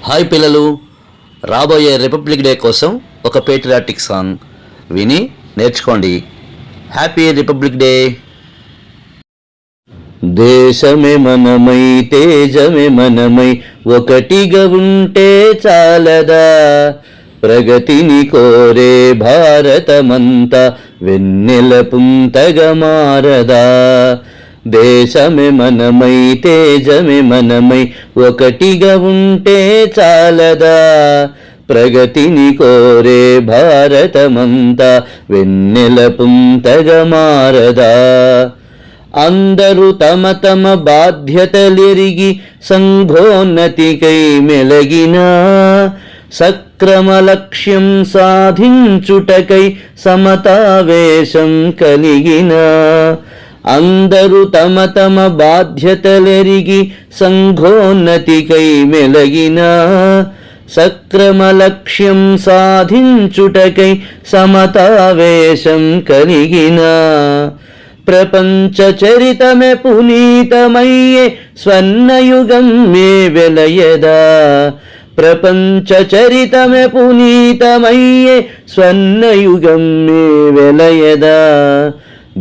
Hi పిల్లలు, రాబోయే republic day కోసం ఒక పేట్రియాటిక్ సాంగ్ విని నేర్చుకోండి. Happy republic day. దేశమే మనమై తేజమే మనమై ఒకటిగా ఉంటే చాలదా, ప్రగతిని కోరే భారతమంతా వెన్నెల పుంతగా మారదా. దేశమే మనమై తేజమే మనమై ఒకటిగా ఉంటే చాలదా, ప్రగతిని కోరే భారతమంతా వెన్నెల పుంతగా మారదా. అందరూ తమ తమ బాధ్యతలెరిగి సంఘోన్నతికై మెలగినా, సక్రమ లక్ష్యం సాధించుటకై సమతావేశం కలిగినా. అందరూ తమ తమ బాధ్యతలెరిగి సంఘోన్నతికై మెలగినా, సక్రమ లక్ష్యం సాధించుటకై సమతావేశం కలిగినా. ప్రపంచ చరితమే పునీతమయ్యే స్వర్ణయుగం మే వెలయదా, ప్రపంచ చరితమే పునీతమయ్యే స్వర్ణయుగం మే వెలయదా.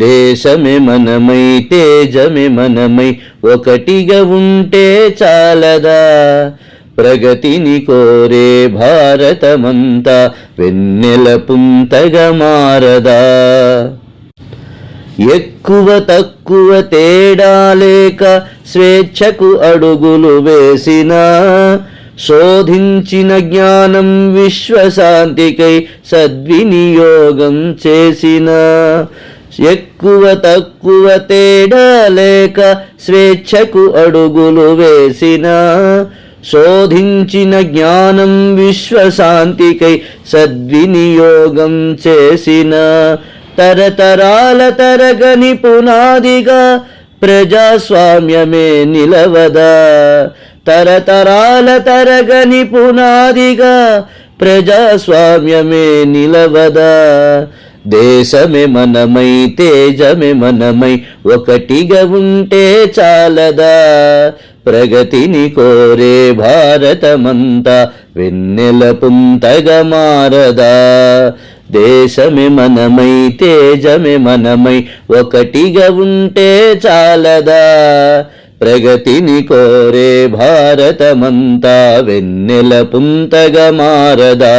దేశమే మనమై తేజమే మనమై ఒకటిగా ఉంటే చాలదా, ప్రగతిని కోరే భారతమంతా వెన్నెల పుంతగా మారదా. ఎక్కువ తక్కువ తేడా లేక స్వేచ్ఛకు అడుగులు వేసినా, శోధించిన జ్ఞానం విశ్వశాంతికై సద్వినియోగం చేసిన. ఎక్కువ తక్కువ తేడా లేక స్వేచ్ఛకు అడుగులు వేసిన, శోధించిన జ్ఞానం విశ్వశాంతికై సద్వినియోగం చేసిన. తరతరాల తరగని పునాదిగా ప్రజాస్వామ్యమే నిలవదా, తరతరాల తరగని పునాదిగా ప్రజాస్వామ్యమే నిలవదా. దేశమే మనమై తేజమే మనమై ఒకటిగా ఉంటే చాలదా, ప్రగతిని కోరే భారతమంతా వెన్నెల పుంతగా మారదా. దేశమే మనమై తేజమే మనమై ఒకటిగా ఉంటే చాలదా, ప్రగతిని కోరే భారతమంతా వెన్నెల పుంతగా మారదా.